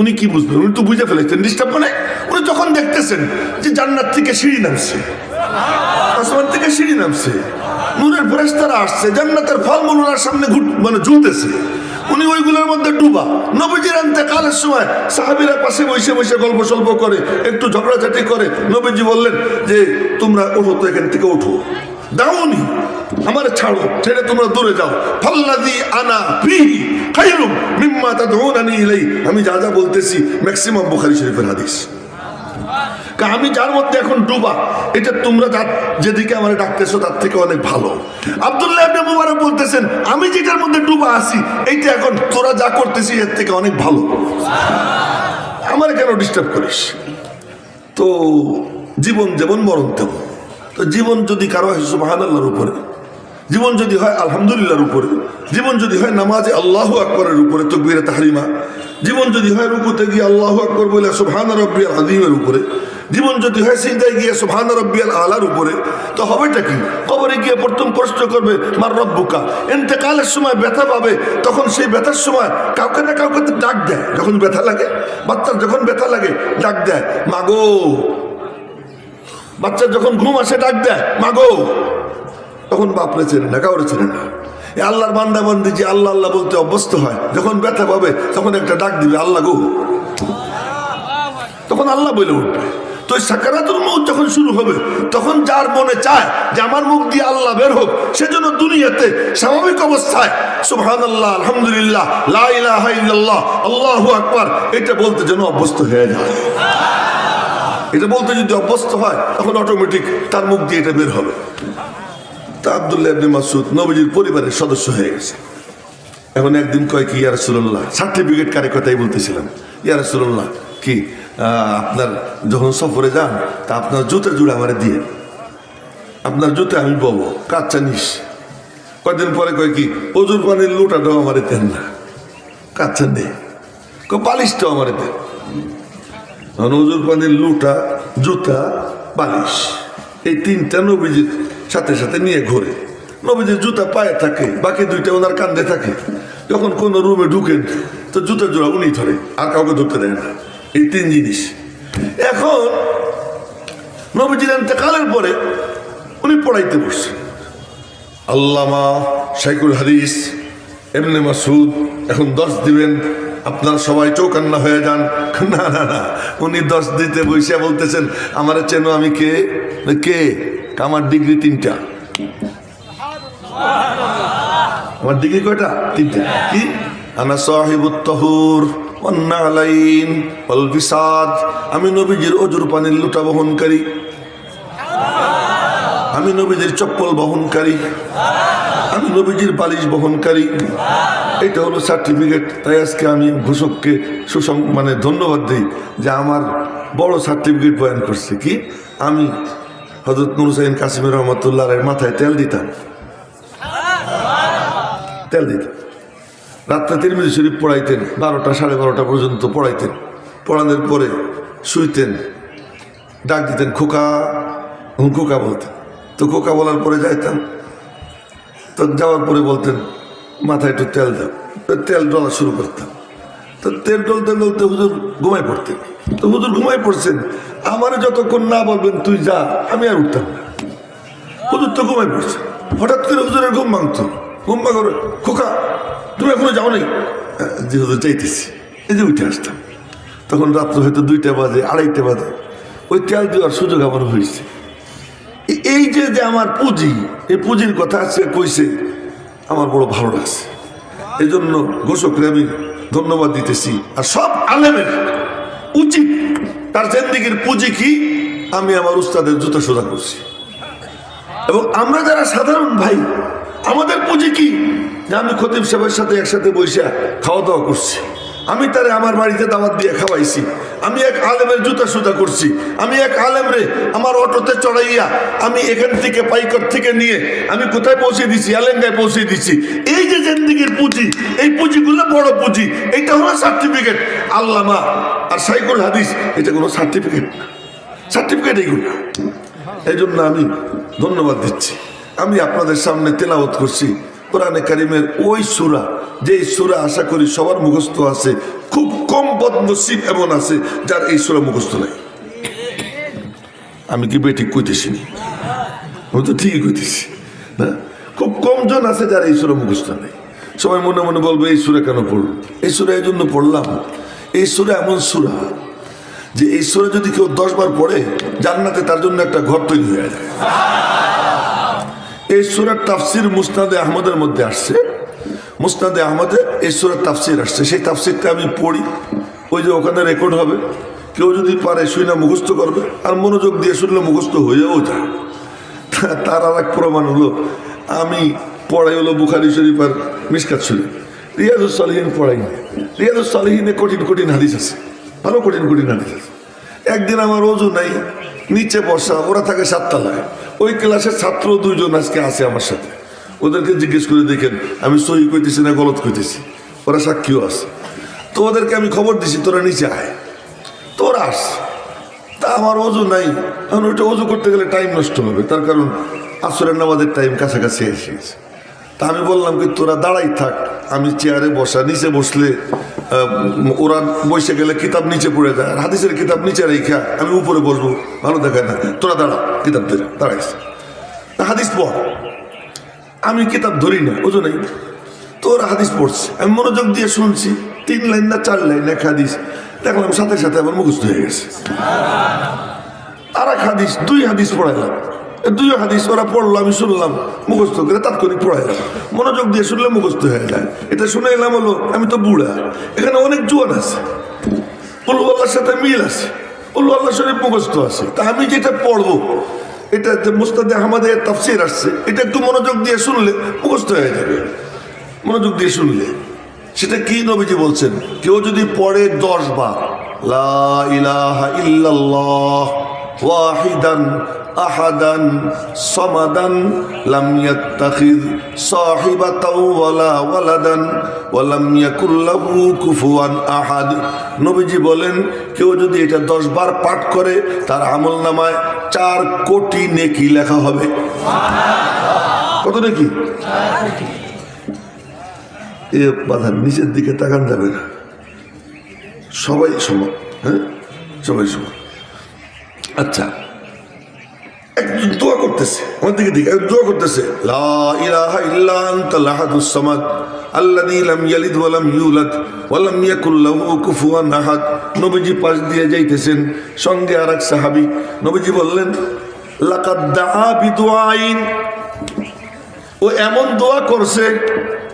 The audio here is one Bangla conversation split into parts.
উনি কি বুঝবেন? উনি তো বুঝে ফেলেছেন ডিস্টার্ব মানে উনি যখন দেখতেছেন যে জান্নাত থেকে সিঁড়ি নামছে, আসমান থেকে সিঁড়ি নামছে, নূরের ফেরেশতারা আসছে, জান্নাতের ফলমূল ওনার সামনে মানে ঝুলতেছে, উনি ওইগুলোর মধ্যে ডুবা। নবীজির ইন্তেকালের সময় সাহাবীরা পাশে বসে বসে গল্প সল্প করে, একটু ঝগড়াঝাটি করে। নবীজি বললেন যে তোমরা ওঠো তো, এখান থেকে ওঠো, দাওনি, আমার ছাড়ো, ছেড়ে তোমরা দূরে যাও। ফাল্লাযী আনা ফীহি খায়রুম মিম্মা তাদউনানি ইলাইহি। আমি যা যা বলতেছি ম্যাক্সিমাম বুখারী শরীফের হাদিস। আমি যার মধ্যে এখন ডুবা, এটা তোমরা যেদিকে আমার ডাকতেছো তার থেকে অনেক ভালো। আব্দুল্লাহ ইবনে মুবারক বলতেছেন আমি যেটার মধ্যে ডুবা আছি এইটা এখন তোরা যা করতেছিস এর থেকে অনেক ভালো, আমার কেন ডিস্টার্ব করিস? তো জীবন যেমন মরণ তেমন। তো জীবন যদি কারো হয় সুবহানাল্লাহর উপরে, জীবন যদি হয় আলহামদুলিল্লাহর উপরে, জীবন যদি হয় নামাজে আল্লাহু আকবরের উপরে তাকবীরে তাহরিমা, জীবন যদি হয় রুকুতে গিয়ে আল্লাহু আকবর বলে সুবহান রাব্বিয়াল আযীমের উপরে, জীবন যদি হয় সিজদায় গিয়ে সুবহান রাব্বিয়াল আলার উপরে, তো হবেটা কি? কবরে গিয়ে প্রথম প্রশ্ন করবে মার রব্বুকা। ইন্তেকালের সময় ব্যথা পাবে, তখন সেই ব্যথার সময় কাউকে না কাউকে তো ডাক দেয়। যখন ব্যথা লাগে, বাচ্চার যখন ব্যথা লাগে ডাক দেয় মাগো। বাচ্চার যখন ঘুম আসে ডাক দেয় মাগো। তখন বাপরে চেনে না, কাউরে চেনে না। আল্লাহর বান্দা বান্দি যে আল্লাহ আল্লাহ বলতে অভ্যস্ত হয়, যখন ব্যথা পাবে তখন একটা ডাক দিবে আল্লাহ গো, তখন আল্লাহ বলে উঠবে। তো সাকারাতুল মউত যখন শুরু হবে তখন যার মনে চায় যে আমার মুখ দিয়ে আল্লাহ বের হোক, সেজন্য দুনিয়াতে স্বাভাবিক অবস্থায় সুবহানাল্লাহ, আলহামদুলিল্লাহ, লা ইলাহা ইল্লাল্লাহ, আল্লাহু আকবার এটা বলতে যেন অভ্যস্ত হয়ে যায়। এটা বলতে যদি অভ্যস্ত হয় তখন অটোমেটিক তার মুখ দিয়ে এটা বের হবে। তা আব্দুল্লাহ ইবনে মাসউদ নবীজির পরিবারের সদস্য হয়ে গেছে। এখন একদিন কয় কি ইয়া রাসূলুল্লাহ, সার্টিফিকেট কারে কথাই বলতেছিলাম, ইয়া রাসূলুল্লাহ কি আপনার যখন সফরে যান তা আপনার জুতা জুড়ে আমারে দিয়ে, আপনার জুতা আমি বলবো কাচ্চা নিস। কয়েকদিন পরে কয় কি অজুর পানির লুটাটাও আমারে দেন না, কাচ্চা নেই, বালিশটাও আমারে দেন। অজুর পানির লুটা, জুতা, বালিশ, এই তিনটা নবীজির সাথে সাথে নিয়ে ঘোরে। নবীজির জুতা পায়ে থাকে, বাকি দুইটা ওনার কান্দে থাকে। যখন কোনো রুমে ঢুকেন তো জুতা জোড়া উনি ধরে, আর কাউকে ধরতে দেয় না। এই তিন জিনিস। এখন নবীজির ইন্তেকালের পরে উনি পড়াইতে বসছেন। আল্লামা শাইখুল হাদিস ইবনে মাসউদ এখন 10 দিবেন, আপনারা সবাই চৌকান্না হয়ে যান। না না না, উনি 10 দিতে বসে বলতেছেন আমার চেনো আমি কে? কে? আমার ডিগ্রি 3টা। আমার ডিগ্রি কয়টা? 3টা। কি? আনা সাহিবুত তাহুর ওয়ান নালাইন ওয়াল বিসাদ। আমি নবীজির অজুর পানির লুটা বহনকারী, আমি নবীজির চপ্পল বহনকারী, আমি নবীজির বালিশ বহনকারী। এটা হলো সার্টিফিকেট। তাই আজকে আমি ঘোষককে মানে ধন্যবাদ দিই যে আমার বড় সার্টিফিকেট বয়ান করছে। কি? আমি হযরত নূর হুসাইন কাসেমী রহমাতুল্লাহ এর মাথায় তেল দিতাম, তেল দিতাম। রাত্রে তিরমিজি শরীফ পড়াইতেন, 12টা 12:30 পর্যন্ত পড়াইতেন। পড়ানোর পরে শুইতেন, ডাক দিতেন খোকা, খোকা বলতেন। তো খোকা বলার পরে যাইতাম, তো যাওয়ার পরে বলতেন মাথায় একটু তেল দাও, তেল ডলা শুরু করতাম। তো তেল ডলতে ডলতে হুজুর ঘুমাই পড়তেন। তো হুজুর ঘুমাই পড়ছেন, আমার যতক্ষণ না বলবেন তুই যা, আমি আর উঠতাম না। হুজুর তো ঘুমাই পড়ছে, হঠাৎ করে হুজুরের ঘুম ভাঙতো। ঘুম ভাঙর খোকা তুমি এখনো যাও নাই? যে হুজুর চাইতেছি, এই যে উঠে আসতাম। তখন রাত্র হয়তো 2টা বাজে, 2:30 বাজে। ওই তেল দেওয়ার সুযোগ আমার হয়েছে। এই যে যে আমার পুঁজি, এই পুঁজির কথা আছে কইছে, আমার বড় ভালো লাগছে। এই জন্য ঘোষকরে আমি ধন্যবাদ দিতেছি। আর সব আলেমের উচিত তার জিন্দেগির পুঁজি কি, আমি আমার উস্তাদের জুতা সোজা করছি। এবং আমরা যারা সাধারণ ভাই, আমাদের পুঁজি কি, যে আমি খতিব সাহেবের সাথে একসাথে বসে খাওয়া দাওয়া করছি, আমি তারে আমার বাড়িতে দাওয়াত দিয়ে খাওয়াইছি, আমি এক আলেমের জুতা সুতা করছি, আমি এক আলেমরে আমার অটোতে চড়াইয়া আমি এখান থেকে পাইকর থেকে নিয়ে আমি কোথায় পৌঁছে দিছি, আলেঙ্গায় পৌঁছে দিছি। এই যে জিন্দেগির পুঁজি, এই পুঁজিগুলো বড় পুঁজি। এইটা হলো সার্টিফিকেট। আল্লামা আর শাইখুল হাদিস এটা কোনো সার্টিফিকেট না, সার্টিফিকেট এইগুলো। এই জন্য আমি ধন্যবাদ দিচ্ছি। আমি আপনাদের সামনে তেলাওয়াত করছি, কোরআনে কারিমের ওই সূরা, যে সূরা আশা করি সবার মুখস্থ আছে, খুব কম বদনসিব এমন আছে যার এই সূরা মুখস্থ নাই। আমি কি বেঠিক কইতেছি না? আমি তো ঠিকই কইতেছি না। খুব কম জন আছে যার এই সূরা মুখস্থ নেই। সবাই মনে মনে বলবে এই সূরা কেন পড়ল? এই সূরা এই জন্য পড়লাম, এই সূরা এমন সূরা যে এই সূরা যদি কেউ 10 বার পড়ে জান্নাতে তার জন্য একটা ঘর তৈরি হয়ে যায়। এই সূরার তাফসির মুসনাদে আহমদের মধ্যে আসছে। মুসনাদে আহমদে এই সূরার তাফসির আসছে, সেই তাফসিরটা আমি পড়ি, ওই যে ওখানে রেকর্ড হবে, কেউ যদি পারে শুনে মুখস্থ করবে, আর মনোযোগ দিয়ে শুনলে মুখস্থ হয়েও যায়। তার আর এক প্রমাণ হলো, আমি পড়াই হলো বুখারী শরীফ আর মিশকাত শরীফ, রিয়াজুস সালিহিন পড়াই না। রিয়াজুস সালিহিনে কঠিন কঠিন হাদিস আছে, ভালো কঠিন কঠিন হাদিস আছে। একদিন আমার ওযু নাই, নিচে বসা, ওরা থাকে 7 তলায়, ওই ক্লাসের ছাত্র 2 জন আজকে আছে আমার সাথে। ওদেরকে জিজ্ঞেস করে দেখেন আমি সহি কইতেছি না গলত কইতেছি, ওরা সাক্ষীও আছে। তো ওদেরকে আমি খবর দিছি তোরা নিচে আয়, তোরা আস। তা আমার ওযু নাই, এখন ওইটা ওযু করতে গেলে টাইম নষ্ট হবে, তার কারণ আসরের নামাজের টাইম কাছাকাছি এসে গেছে। তা আমি বললাম কি তোরা দাঁড়াই থাক, আমি চেয়ারে বসা, নিচে বসলে ওরা বসে গেলে কিতাব নিচে পড়ে যায়, আর হাদিসের কিতাব নিচে রেখা আমি উপরে বসবো, ভালো দেখায় না। তোরা দাঁড়া, কিতাব ধরে দাঁড়াইছে, হাদিস পড়। আমি কিতাব ধরি না, ওযু নেই, তোরা হাদিস পড়ছে, আমি মনোযোগ দিয়ে শুনছি। 3 লাইন না 4 লাইন এক হাদিস, দেখলাম সাথে সাথে আমার মুখস্থ হয়ে গেছে। আর এক হাদিস, 2 হাদিস পড়াইলাম, 2 হাদিস ওরা পড়লো, আমি শুনলাম, মুখস্থ করে তাৎক্ষণিক পড়াইলাম। মনোযোগ দিয়ে শুনলে মুখস্থ হয়ে যায়। এটা শুনে এলাম হলো আমি তো বুড়া, এখানে অনেক জোয়ান আছে, কুল আল্লাহর সাথে মিল আছে, কুল আল্লাহ শরীফ মুখস্থ আছে। তা আমি যেটা পড়বো, এটা যে মুসনাদে আহমদের তাফসীর আসছে, এটা একটু মনোযোগ দিয়ে শুনলে মুখস্থ হয়ে যাবে। মনোযোগ দিয়ে শুনলে সেটা কি নবীজি বলছেন, কেউ যদি পড়ে 10 বার লা ইলাহা ইল্লাল্লাহ ওয়াহিদান আহাদান সামাদান লাম ইয়াত্তাখিয সাহিবাতাও ওয়ালা ওয়ালাদান ওয়া লাম ইয়াকুল লাহু কুফুয়ান আহাদ। নবীজি বলেন কেউ যদি এটা 10 বার পাঠ করে তার আমলনামায় 4 কোটি নেকি লেখা হবে। কত নেকি? এ বাধার নিচের দিকে তাকান যাবে না, সবাই সমান, হ্যাঁ সবাই সমান। আচ্ছা, একজন দোয়া করতেছে, আমার দিকে দিকে দোয়া করতেছে, লা ইলাহা ইল্লা আনতাল আহাদুস সামাদ আল্লাযী লাম ইয়ালিদ ওয়া লাম ইউলাদ ওয়া লাম ইয়াকুল লাহু কুফুয়ান আহাদ। নবীজি পাশ দিয়ে যাইতেছেন, সঙ্গে আরেক সাহাবী। নবীজি বললেন লাকাদ দাআ বিদুআইন, ও এমন দোয়া করছে,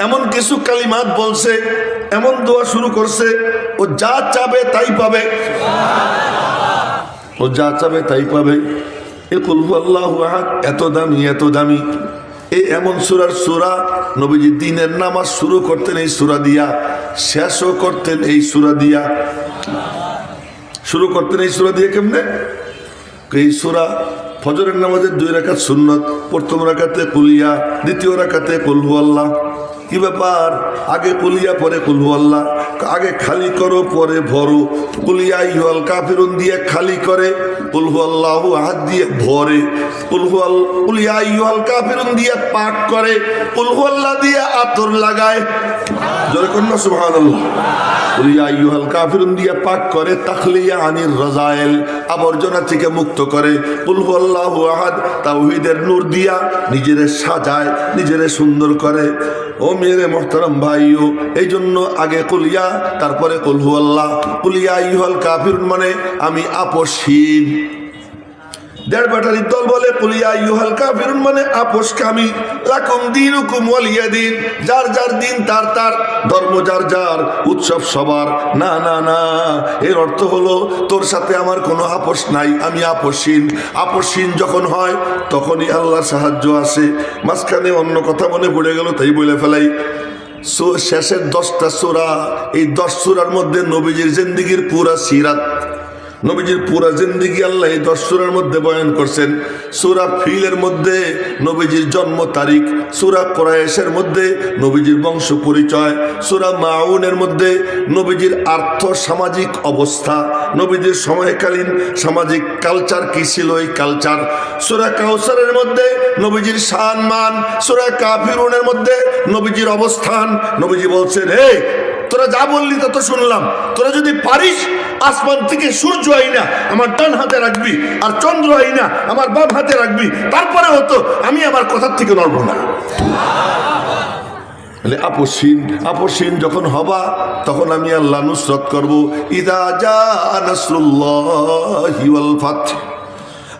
এমন কিছু কালিমাত বলছে, এমন দোয়া শুরু করছে, ও যা চাবে তাই পাবে, ও যা চাবে তাই পাবে। এ কুল হুয়াল্লাহু আহাদ এত দামি, এত দামি। এই এমন সূরার সূরা নবীজি দিনের নামাজ শুরু করতেন এই সূরা দিয়া, শেষও করতেন এই সূরা দিয়া। শুরু করতেন এই সূরা দিয়ে কেমনে? এই সূরা ফজরের নামাজের 2 রাকাত সুন্নত, প্রথম রাকাতে কুলিয়া, দ্বিতীয় রাকাতে কুল হুয়াল্লাহ। কি ব্যাপার? আগে কুলিয়া পরে কুল হুয়াল্লাহ, আগে খালি করো পরে ভরো। কুলিয়া আইয়ুহাল কাফিরুন দিয়ে খালি করে, কুল হুয়াল্লাহু আহাদ দিয়ে ভরে, কুলিয়া আইয়ুহাল কাফিরুন দিয়ে পাক করে, কুল হুয়াল্লাহ দিয়ে আতর লাগায়। জোরে কন্যা সুবহানাল্লাহ। কুলিয়া আইয়ুহাল কাফিরুন দিয়ে পাক করে, তাখলিয়া আনির রাজায়েল, আবর্জনা থেকে মুক্ত করে। কুল হুয়াল্লাহু আহাদ তাওহীদের নূর দিয়া নিজেরে সাজায়, নিজেরে সুন্দর করে। ও মেরে মোহতারাম ভাইও, এই জন্য আগে কুলিয়া তারপরে কুল হুয়াল্লাহ। কুলিয়া আইয়ুহাল কাফিরুন মানে আমি আপসহীন। 1.5 ব্যাটারির দল বলে কুলিয়া আইয়ুহাল কাফিরুন মানে আপোষকামী। লাকুম দীনুকুম ওয়ালিয়া দিন, যার যার দিন তার তার, ধর্ম যার যার, উৎসব সবার। না না না, এর অর্থ হলো তোর সাথে আমার কোনো আপোষ নাই, আমি আপোষহীন। আপোষহীন যখন হয় তখনই আল্লাহর সাহায্য আসে। মাঝখানে অন্য কথা মনে পড়ে গেল, তাই বলে ফেলাই। শেষের 10টা সূরা, এই 10 সূরার মধ্যে নবীজির জিন্দেগীর পুরা সিরাত, নবীজির পুরা জিন্দেগি আল্লাহ এই 10 সূরার মধ্যে বয়ান করছেন। সূরা ফিলের মধ্যে নবীজির জন্ম তারিখ, সূরা কুরাইশের মধ্যে নবীজির বংশ পরিচয়, সূরা মাউনের মধ্যে নবীজির আর্থ সামাজিক অবস্থা, নবীজির সময়কালীন সামাজিক কালচার কি ছিল এই কালচার, সূরা কাউসারের মধ্যে নবীজির শান মান, সূরা কাফিরুনের মধ্যে নবীজির অবস্থান। নবীজি বলছেন, হে তোরা যা বললি তা তো শুনলাম, তোরা যদি পারিস আসমান থেকে সূর্য আইনা আমার ডান হাতে রাখবি আর চন্দ্র আইনা আমার বাম হাতে রাখবি, তারপরে হতো আমি আমার কথার থেকে নড়ব না। আপসীন যখন হবা তখন আমি আল্লাহ নুসরত করব। ইদা জা নাসরুল্লাহি ওয়াল ফাত।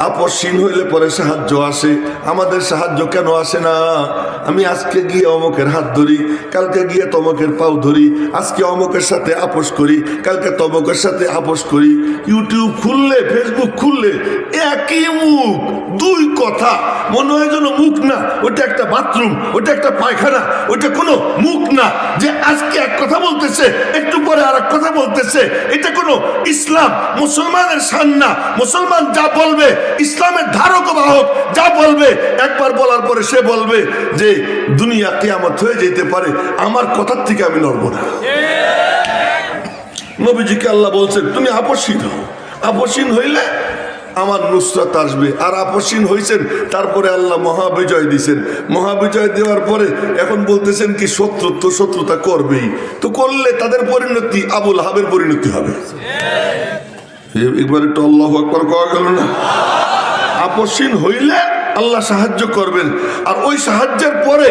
আপসীন হইলে পরে সাহায্য আসে। আমাদের সাহায্য কেন আসে না? আমি আজকে গিয়ে অমুকের হাত ধরি, কালকে গিয়ে তমকের পাও ধরি, আজকে অমুকের সাথে আপোষ করি, কালকে তমকের সাথে আপোষ করি। ইউটিউব খুললে, ফেসবুক খুললে একই মুখ, দুই কথা, মনে হয় যেন মুখ না, ওটা একটা বাথরুম, ওটা একটা পায়খানা, ওটা কোনো মুখ না। যে আজকে এক কথা বলতেছে, একটু পরে আর এক কথা বলতেছে। এটা কোনো ইসলাম মুসলমানের শান না। মুসলমান যা বলবে, ইসলামের ধারক ও বাহক যা বলবে, একবার বলার পরে সে বলবে যে দুনিয়া কিয়ামত হয়ে যেতে পারে, আমার কথার থেকে আমি নড়ব না। নবীজিকে আল্লাহ বলছেন তুমি আপসীন হও, আপসীন হইলে আমার নুসরাত আসবে। আর আপসীন হয়েছেন, তারপরে আল্লাহ মহাবিজয় দিয়েছেন। মহাবিজয় দেওয়ার পরে এখন বলতেছেন কি শত্রুতা করবেই, তো করলে তাদের পরিণতি আবুল হাবের পরিণতি হবে। একবার একটু আল্লাহু আকবার কওয়া গেল না? আপসীন হইলে আল্লাহ সাহায্য করবেন, আর ওই সাহায্যের পরে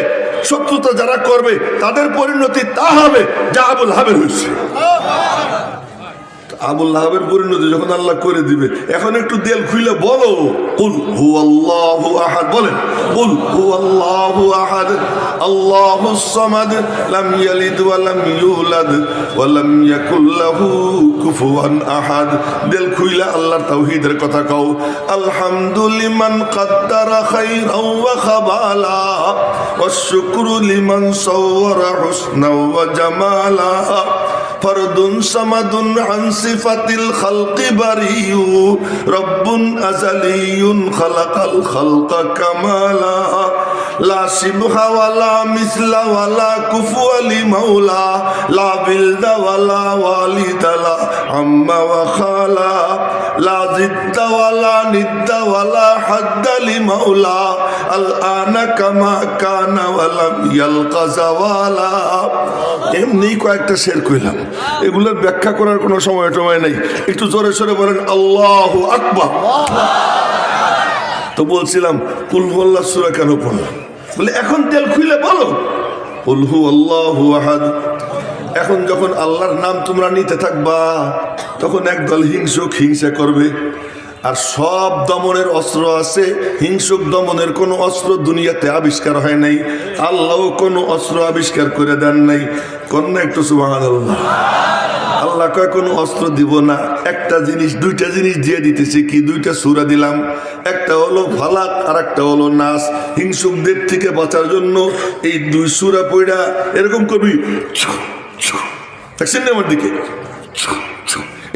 শত্রুতা যারা করবে তাদের পরিণতি তা হবে যা আবুল হাবের হয়েছে। আবুল হাবের পরিণতি যখন আল্লাহ করে দিবে, এখন একটু দেল খুলে বলো কুল হুয়াল্লাহু আহাদ, বলেন কুল হুয়াল্লাহু আহাদ আল্লাহুস সামাদ লাম ইয়ালিদ ওয়া লাম ইউলাদ ওয়া লাম ইয়াকুল লাহু কুফুয়ান আহাদ। দেল খুইলা আল্লাহর তাওহীদের কথা কও। আলহামদুলিমান কাদ্দারা খাইরাও ওয়া খাবালা ওয়াশ শুকরু লিমান সাওয়ারা হুসনা ওয়া জামালা ফরদুন সামাদুন আন সিফাতিল খালকি বারিউ রব্বুন আযালিয়ুন খালাকাল খালকা কামালা লা শিবহা ওয়ালা মিসলা ওয়ালা কুফুয়া লি মাওলা লা বিলদা ওয়ালা ওয়ালিদালা আম্মা ওয়া খালা লা জিদ্দা ওয়ালা নিদ্দা ওয়ালা হাদ্দা লি মাওলা আল আনা কামা কানা ওয়ালা ইয়ালকা জাওয়ালা। এমনি কয়েকটা শের কইলাম, এগুলোর ব্যাখ্যা করার কোনো সময় নাই। একটু জোরে সোরে বলেন আল্লাহু আকবার। তো বলছিলাম কুল হুয়াল্লাহ সূরা কেন পড়লাম, বলে এখন তেল খুলে বলো কুল হুয়াল্লাহু আহাদ। এখন যখন আল্লাহর নাম তোমরা নিতে থাকবা, তখন একদল হিংসুক হিংসা করবে। আর সব দমনের অস্ত্র আছে, হিংসুক দমনের কোনো অস্ত্র দুনিয়াতে আবিষ্কার হয় নাই, আল্লাহ কোনো অস্ত্র আবিষ্কার করে দেন নাই। কন্যা একটু সুবহানাল্লাহ। আল্লাহ কয় কোনো অস্ত্র দিব না, একটা জিনিস, দুইটা জিনিস দিয়ে দিতেছি। কি দুইটা সূরা দিলাম, একটা হলো ফালাক আর একটা হলো নাস। হিংসুকদের থেকে বাঁচার জন্য এই দুই সূরা পড়া এরকম করবি, দেখছেন আমার দিকে,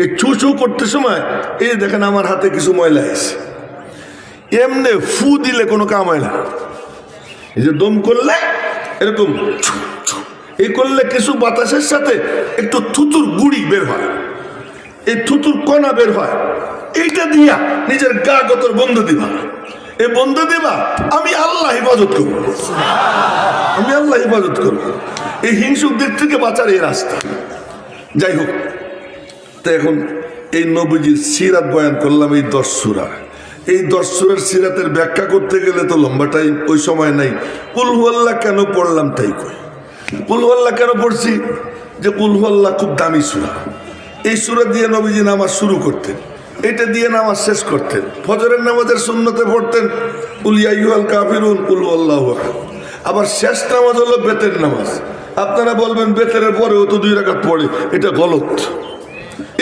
এই ছু ছু করতে সময় এই দেখেন আমার হাতে কিছু ময়লা আছে, এমনি ফু দিলে কোনো কাম হয় না। এই যে দম করলে এরকম এই করলে কিছু বাতাসের সাথে একটু থুতুর গুড়ি বের হয়, এই থুতুর কণা বের হয়, এইটা দিয়া নিজের গা গতর বন্ধ দিবা। এই বন্ধ দিবা, আমি আল্লাহ হেফাজত করবো, আমি আল্লাহ হেফাজত করবো। এই হিংসুকদের থেকে বাঁচার এই রাস্তা। যাই হোক, তো এখন এই নবীজির সিরাত বয়ান করলাম এই 10 সূরা। এই 10 সূরার সিরাতের ব্যাখ্যা করতে গেলে তো লম্বা টাইম, ওই সময় নাই। কুল হুয়াল্লাহ কেন পড়লাম তাই কই। কুল হুয়াল্লাহ কেন পড়ছি, যে কুল হুয়াল্লাহ খুব দামি সূরা। এই সূরা দিয়ে নবীজি নামাজ শুরু করতেন, এটা দিয়ে নামাজ শেষ করতেন। ফজরের নামাজের সুন্নতে পড়তেন কুল ইয়া আইয়ুহাল কাফিরুন কুল হুয়াল্লাহু আহাদ। আবার শেষ নামাজ হলো বেতের নামাজ। আপনারা বলবেন বেতের পরেও তো 2 রাকাত পড়ে, এটা গলত।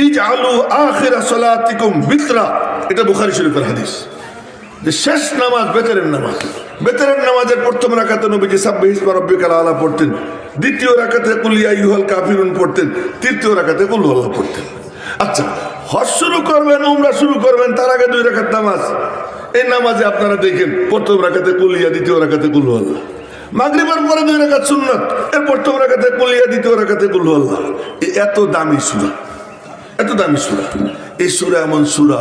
ইজআলু আখিরা সালাতিকুম বিতরা, এটা বুখারী শরীফের হাদিস, যে শেষ নামাজ বেতেরের নামাজ। বেতেরের নামাজের প্রথম রাকাতে নবীজি সাব্বিহিসমা রাব্বিকাল আলা পড়তেন, দ্বিতীয় রাকাতে কুল ইয়া আইয়ুহাল কাফিরুন পড়তেন, তৃতীয় রাকাতে কুল হুয়াল্লাহ পড়তেন। আচ্ছা, হজ শুরু করবেন, উমরা শুরু করবেন, তার আগে 2 রাকাত নামাজ। এই নামাজে আপনারা দেখেন প্রথম রাকাতে কুলিয়া, দ্বিতীয় রাকাতে কুল হু আল্লাহ। মাগরিবের পরে 2 রাকাত সুন্নাত, এর প্রথম রাকাতে কুলিয়া, দ্বিতীয় রাকাতে কুল হু আল্লাহ। এত দামি সূরা, এত দামি সূরা। এই সূরা এমন সূরা,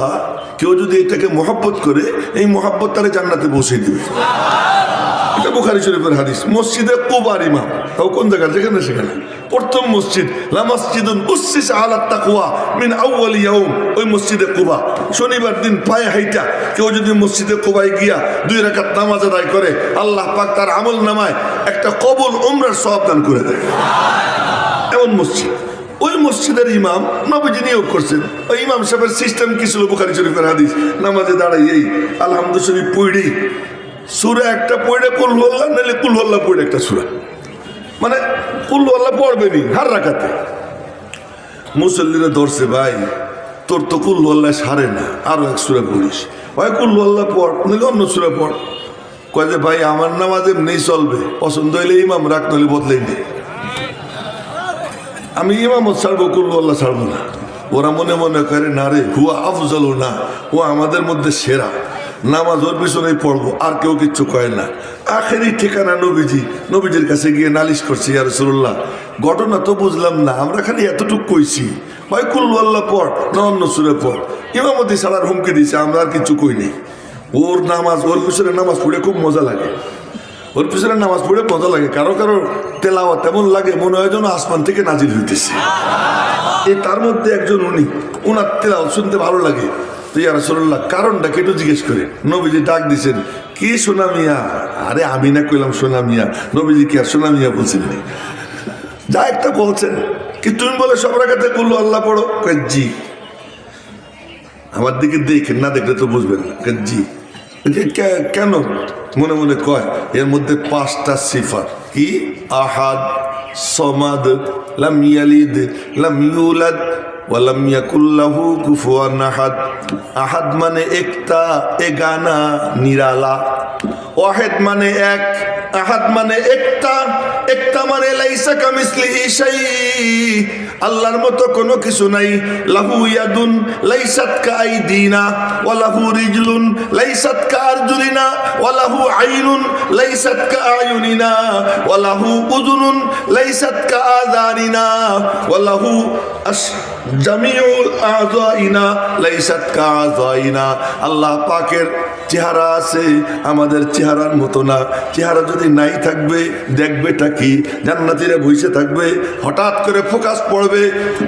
কেউ যদি এটাকে মহব্বত করে, এই মহব্বত তারে জান্নাতে পৌঁছে দিবে। এটা বুখারী শরীফের হাদিস। মসজিদে কুবার ইমাম, তাও কোন জায়গা? যেখানে সেখানে প্রথম মসজিদ, লা মসজিদুন উসসিসা আলা তাকওয়া মিন আউয়াল ইয়াউম, ওই মসজিদে কুবা। শনিবার দিন পায়ে হাইটা কেউ যদি মসজিদে কুবায় গিয়া 2 রাকাত নামাজ আদায় করে, আল্লাহ পাক তার আমল নামায় একটা কবুল উমরার সওয়াব দান করে দেয়। এমন মসজিদ। ওই মসজিদের ইমাম নবীজি নিয়োগ করছেন। ওই ইমাম সাহেবের সিস্টেম কি ছিল? বুখারী শরীফের হাদিস। নামাজে দাঁড়াই এই আলহামদুলিল্লাহ শরীফ পড়ি, সূরা একটা পড়ে কুল হু আল্লাহ, নাহলে কুল হু আল্লাহ পড়ে একটা সূরা, মানে কুল হু আল্লাহ পড়বেনি হার রাকাতে। মুসল্লিরা ধরছে, ভাই তোর তো কুল হু আল্লাহ সারে না, আরো এক সূরা পড়িস। ভাই কুল হু আল্লাহ পড়, নাহলে অন্য সূরা পড়। কয় যে ভাই আমার নামাজ এমনি চলবে, পছন্দ হইলে ইমাম রাখ, নাহলে বদলেই নেই। আমি ইমামত ছাড়বো, কুল হু আল্লাহ ছাড়বো না। ওরা মনে মনে করে না রে হুয়া আফজালু, না ও আমাদের মধ্যে সেরা, নামাজ ওর পিছনেই পড়বো, আর কেউ কিচ্ছু কয় না। আখেরি ঠিকানা নবীজি। নবীজির কাছে গিয়ে নালিশ করছি, ইয়া রাসূলুল্লাহ ঘটনা তো বুঝলাম না, আমরা খালি এতটুকু কইছি ভাই কুল হু আল্লাহ পড়, না অন্য সূরা পড়। ইমামতি ছাড়ার হুমকি দিছে, আমরা আর কিছু কই নেই। ওর নামাজ, ওর পিছনে নামাজ পড়ে খুব মজা লাগে, ওর পিছনে নামাজ পড়ে মজা লাগে। কারো কারো তেলাওয়াত এমন লাগে মনে হয় যেন আসমান থেকে নাজিল হইতেছে। এই তার মধ্যে একজন উনি, ওনার তেলাওয়াত শুনতে ভালো লাগে। তো ইয়া রাসূলুল্লাহ কারণটা কেটে জিজ্ঞেস করে। নবীজি ডাক দিছেন, কি সোনা মিয়া? আরে আমি না কইলাম সোনা মিয়া, নবীজি কি আর সোনা মিয়া বলছেন? যা একটা বলছেন কি তুমি বলে সব রাকাতে কুল হু আল্লাহ পড়ো? জি। আমার দিকে দেখেন, না দেখলে তো বুঝবেন না। জি। কেন? মনে মনে কয় এর মধ্যে 5টা সিফাত। কি? আহাদ, সমাদ, লাম ইয়ালিদ, লাম ইউলাদ, ওয়ালাম ইয়াকুল লাহু কুফুয়ান আহাদ। আহাদ মানে একটা, এগানা, নিরালা। ওয়াহিদ মানে এক, আহাদ মানে একটা, একটা মানে লাইসা কামিসলিহি শাই, আল্লাহর মতো কোনো কিছু নাই। লাহু ইয়াদুন লাইসাত কাআইদিনা, ওয়া লাহু রিজলুন লাইসাত কাআরজুলিনা, ওয়া লাহু আইনুন লাইসাত কাআয়ুনিনা, ওয়া লাহু উযুনুন লাইসাত কাআযানিনা, ওয়া লাহু জামিউল আযাইনা লাইসাত কাআযাইনা। আল্লাহ পাকের চেহারা আছে, আমাদের চেহারার মতো না। চেহারা যদি নাই থাকবে দেখবেটা কি? জান্নাতীরা বসে থাকবে, হঠাৎ করে ফোকাস পড়বে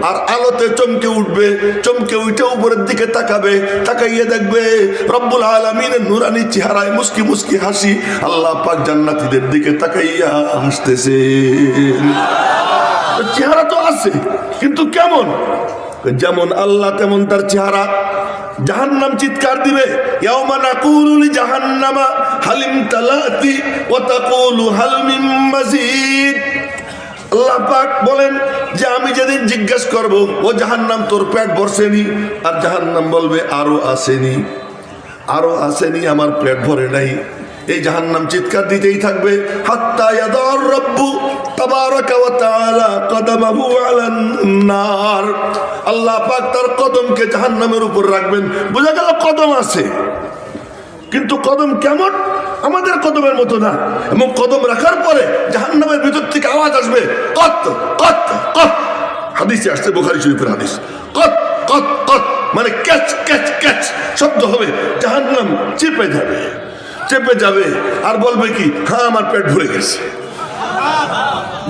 আর আলোতে চমকে উঠবে, চমকে উঠে উপরের দিকে তাকাবে, তাকাইয়ে দেখবে রব্বুল আলামিনের নূরানি চেহারায় মুস্কি মুস্কি হাসি। আল্লাহ পাক জান্নাতীদের দিকে তাকাইয়া হাসতেছে। চেহারা তো আছে, কিন্তু কেমন? যেমন আল্লাহ তেমন তার চেহারা। জাহান্নাম চিৎকার দিবে, ইয়াউমা নাকুলু লিজাহান্নামা হালিম তালাতি ওয়া তাকুলু হাল মিন মাজিদ। আল্লাহ পাক বলেন যে আমি যেদিন জিজ্ঞেস করব, ও জাহান্নাম তোর পেট ভরছেনি? আর জাহান্নাম বলবে আরো আসেনি, আরো আসেনি, আমার পেট ভরে নাই। এই জাহান্নাম চিৎকার দিতেই থাকবে হাত্তা ইয়াদার রব্বু তাবারাকা ওয়া তাআলা কদমাহু আলান নার। আল্লাহ পাক তার কদমকে জাহান্নামের উপর রাখবেন। বোঝা গেল কদম আছে, কিন্তু কদম কেমন? আমাদের কদমের মতো না। এবং কদম রাখার পরে জাহান্নামের ভিতর থেকে আওয়াজ আসবে কত কত কত। হাদিসে আসছে, বুখারী শরীফের হাদিস। কত কত কত মানে ক্যাচ ক্যাচ ক্যাচ শব্দ হবে। জাহান্নাম চেপে যাবে, চেপে যাবে আর বলবে কি? হ্যাঁ আমার পেট ভরে গেছে।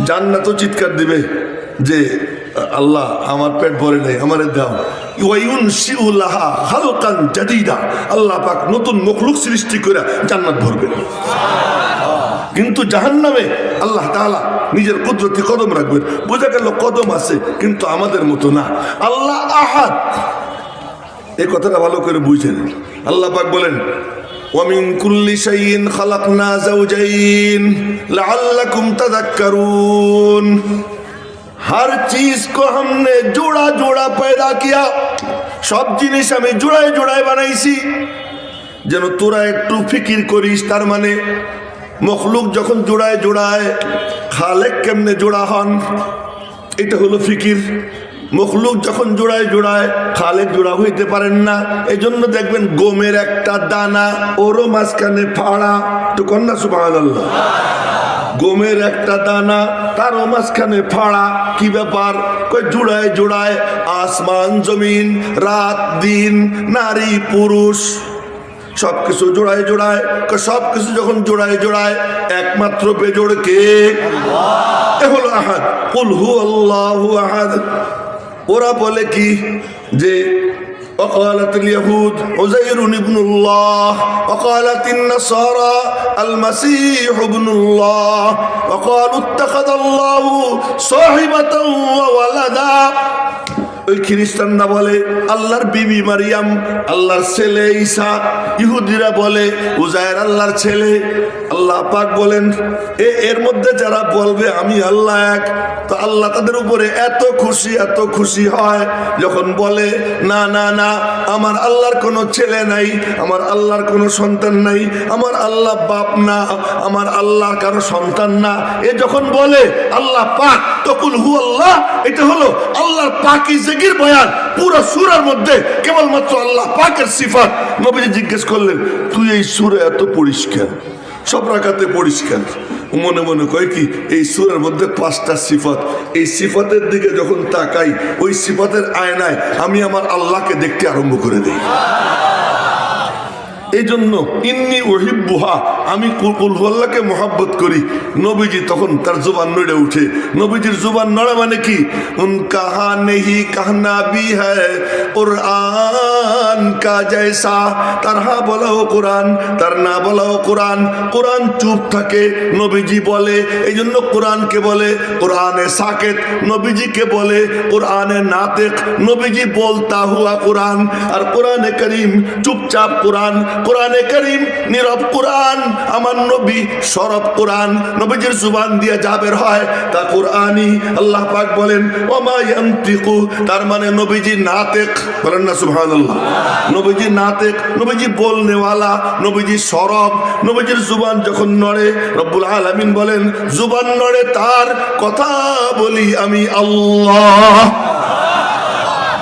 জান্নাতও চিৎকার দিবে যে আল্লাহ আমার পেট ভরে নেই, আমারে দাও। ওয়ায়ুনশিউ লাহা খালকান জাদীদা, আল্লাহ পাক নতুন মখলুক সৃষ্টি করে জান্নাত ভরবে। কিন্তু জাহান্নামে আল্লাহ তাআলা নিজের কুদরতি কদম রাখবেন। বোঝা গেল কদম আছে, কিন্তু আমাদের মতো না। আল্লাহ আহাদ, এই কথাটা ভালো করে বুঝেন। আল্লাহ পাক বলেন وَمِن كُلِّ شَيْءٍ خَلَقْنَا زَوْجَيْنِ لَعَلَّكُمْ تَذَكَّرُونَ। हर चीज को हमने जोड़ा जोड़ा पैदा किया। सब जिनिस আমি জোড়ায় জোড়ায় বানাইছি যেন তোরা একটু ফিকির করিস। তার মানে মখলুক যখন জোড়ায় জোড়ায়, খালেক কেমনে জোড়া হন, এটা হলো ফিকির। মখলুক যখন জোড়ায় জোড়ায়, খালেক জোড়া হইতে পারেন না। এই জন্য দেখবেন গমের একটা দানা ওরও মাঝখানে ফাড়া, তো কন্যা সুবহানাল্লাহ। গমের একটা দানা তারও মাঝখানে ফাড়া, কি ব্যাপার? কই জোড়ায় জোড়ায় আসমান জমিন, রাত দিন, নারী পুরুষ সবকিছু জোড়ায় জোড়ায়। সবকিছু যখন জোড়ায় জোড়ায়, একমাত্র বেজোড় কে? এ হলো আহাদ, কুল হু আল্লাহু আহাদ। ওরা বলে কি যে وقالت اليهود عزير ابن الله وقالت النصارى المسيح ابن الله وقالوا اتخذ الله صاحبة وولدا। ওই খ্রিস্টানরা বলে আল্লাহর বিবি মারিয়াম আল্লাহর ছেলে ঈসা, ইহুদিরা বলে উজায়ের আল্লাহর ছেলে। আল্লাহ পাক বলেন এর মধ্যে যারা বলবে আমি আল্লাহ এক, তো আল্লাহ তাদের উপরে এত খুশি হয় যখন বলে না না না, আমার আল্লাহর কোনো ছেলে নাই, আমার আল্লাহর কোনো সন্তান নাই, আমার আল্লাহ বাপ না, আমার আল্লাহর কারো সন্তান না। এ যখন বলে আল্লাহ পাক, তকুল হু আল্লাহ, এটা হলো আল্লাহর পাকি জিকির বয়ান। পুরো সূরার মধ্যে কেবলমাত্র আল্লাহ পাকের সিফাত। নবীজি জিজ্ঞেস করলেন তুই এই সূরা এত পরিষ্কার, সব রাকাতে পরিষ্কার, মনে মনে কয় কি এই সূরার মধ্যে 5টা সিফাত, এই সিফাতের দিকে যখন তাকাই ওই সিফাতের আয়নায় আমি আমার আল্লাহকে দেখতে আরম্ভ করে দিই। এই জন্য ইন্নি উহিব্বুহা, আমি কুল হু আল্লাহকে মোহাব্বত করি। নবীজি তখন তার জুবান নড়ে উঠে। নবীজির জুবান নড়া মানে কি? উনকা নেহি কাহনা ভি হ্যায় কুরআন কা জৈসা, তার হা বলাও কোরআন, তার না বলাও কোরআন। কোরআন চুপ থাকে, নবীজি বলে। এই জন্য কোরআনকে বলে কোরআনে সাকেত, নবীজিকে বলে কোরআনে নাতিক। নবীজি বলতা হুয়া কোরআন, আর কোরআনে করিম চুপচাপ কোরআন। কোরআনে করিম নীরব কোরআন, আমার নবী সরব কোরআন। নবীজির জুবান দিয়ে যা বের হয় তা কোরআনই। আল্লাহ পাক বলেন ওমা ইয়ানতিকু, তার মানে নবীজি নাতিক। বলেন না সুবহানাল্লাহ। নবীজি নাতিক, নবীজি বলনেওয়ালা, নবীজি সরব। নবীজির জুবান যখন নড়ে, রব্বুল আলামিন বলেন জুবান নড়ে তার, কথা বলি আমি আল্লাহ।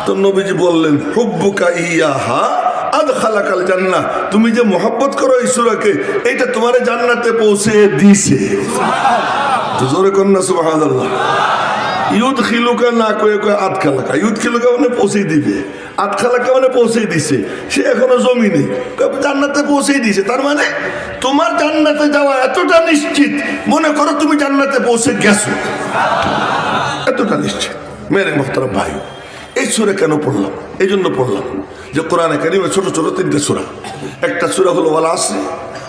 তো নবীজি বললেন হুব্বুকা ইয়াহা আদখালাকাল জান্নাহ, তুমি যে মোহাব্বত করো এই সূরাকে, এইটা তোমারে জান্নাতে পৌঁছে দিয়েছে। তো জোরে কন্যা সুবহানাল্লাহ। ইউদখিলুকা না কয়ে কয়ে আদখালাকা, ইউদখিলুকা মানে পৌঁছে দিবে, আদখালাকা মানে পৌঁছে দিছে। সে এখনো জমিনে, জান্নাতে পৌঁছে দিয়েছে। তার মানে তোমার জান্নাতে যাওয়া এতটা নিশ্চিত, মনে করো তুমি জান্নাতে পৌঁছে গেছো, এতটা নিশ্চিত। মেরে মোহতারাম ভাই, এই সূরা কেন পড়লাম? এই জন্য পড়লাম যে কোরআনে কারিমে ছোট ছোট 3টে সূরা। একটা সূরা হলো ওয়াল আসর,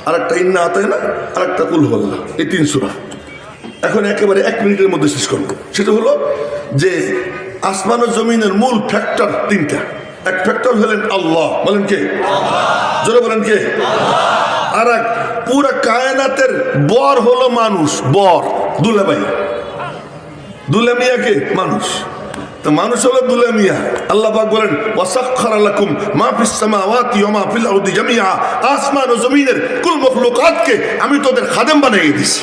আর একটা ইন্না আতাইনা, আর একটা কুল হু আল্লাহ। এই 3 সূরা এখন একেবারে 1 মিনিটের মধ্যে শেষ করবো। সেটা হলো যে আসমান ও জমিনের মূল ফ্যাক্টর 3টা। এক ফ্যাক্টর হলেন আল্লাহ, বলেন কে? জোরে বলেন কে? আর এক পুরা কায়নাতের বর হলো মানুষ, বর দুলাভাই, দুলামিয়াকে মানুষ। তো মানুষ হলো দুলামিয়া। আল্লাহ পাক বলেন ওয়াসাখখারা লাকুম মা ফিস সামাওয়াতি ওয়া মা ফিল আরদি জামিআ, আসমান ও জমিনের কুল মখলুকাতকে আমি তোদের খাদেম বানিয়ে দিয়েছি।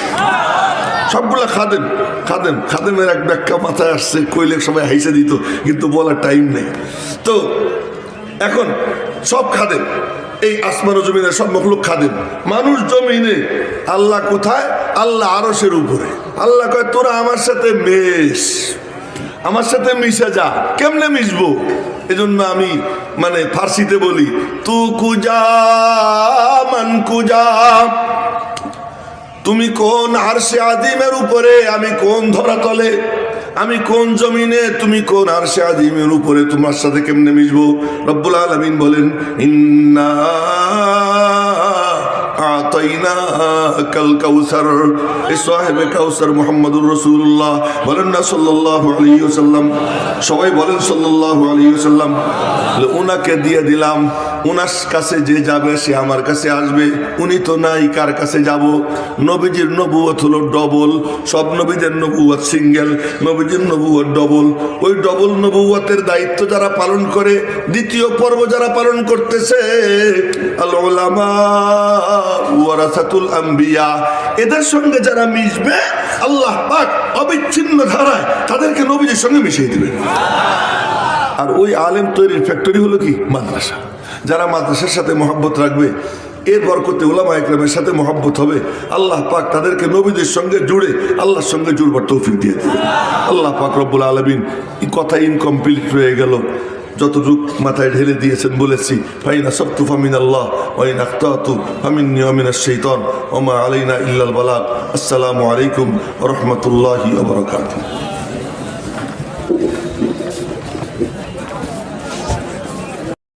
সবগুলা খাদেম। খাদেমের এক ব্যাখ্যা মাথায় আসছে, কইলে সবাই হাইসে দিত, কিন্তু বলার টাইম নেই। তো এখন সব খাদেম, এই আসমান ও জমিনের সব মখলুক খাদেম। মানুষ জমিনে, আল্লাহ কোথায়? আল্লাহ আরশের উপরে। আল্লাহ কয় তোরা আমার সাথে মেশ, আমার সাথে মিশে যা। কেমনে মিশবো? এজন্য আমি মানে ফার্সিতে বলি তু কুজা মান কুজা, তুমি কোন আরশে আযীমের উপরে, আমি কোন ধরাতলে, আমি কোন জমিনে, তুমি কোন আরশে আযীমের উপরে, তোমার সাথে কেমনে মিশবো? রব্বুল আলামিন বলেন ইন্না আতাইনাকাল কাউসার। এই সাহেবে কাউসার মুহাম্মদুর রাসূলুল্লাহ, বলেন না সাল্লাল্লাহু আলাইহি ওয়াসাল্লাম। সবাই বলেন সাল্লাল্লাহু আলাইহি ওয়াসাল্লাম। উনাকে দিয়ে দিলাম, উনার কাছে যে যাবে সে আমার কাছে আসবে। উনি তো নাই, কার কাছে যাব? নবীজির নবুয়ত হলো ডবল। সব নবীদের নবুয়ত সিঙ্গেল, নবীজির নবুয়ত ডবল। ওই ডবল নবুয়তের দায়িত্ব যারা পালন করে, দ্বিতীয় পর্ব যারা পালন করতেছে, আল উলামা ওয়ারাসাতুল আম্বিয়া, এদের সঙ্গে যারা মিশবে আল্লাহ পাক অবিচ্ছিন্ন ধারায় তাদেরকে নবীজির সঙ্গে মিশিয়ে দিবেন। আর ওই আলেম তৈরির ফ্যাক্টরি হলো কি মাদ্রাসা। যারা মাদ্রাসার সাথে মহব্বত রাখবে, এর বরকতে উলামা ইকরামের সাথে মহব্বত হবে, আল্লাহ পাক তাদেরকে নবীদের সঙ্গে জুড়ে আল্লাহর সঙ্গে জুড়বার তৌফিক দিয়ে দেবেন। আল্লাহ পাক রব্বুল আলামিন, এই কথা ইনকমপ্লিট রয়ে গেল, যতটুক মাথায় ঢেলে দিয়েছেন বলেছি। ফাইনা সাবতু ফামিন আল্লাহ ওয়াইন আখতাতু ফামিন্নি ওয়া মিনাশ শাইতান ওয়া মা আলাইনা ইল্লাল বালাগ। আসসালামু আলাইকুম ওয়া রাহমাতুল্লাহি ওয়া বারাকাতুহু।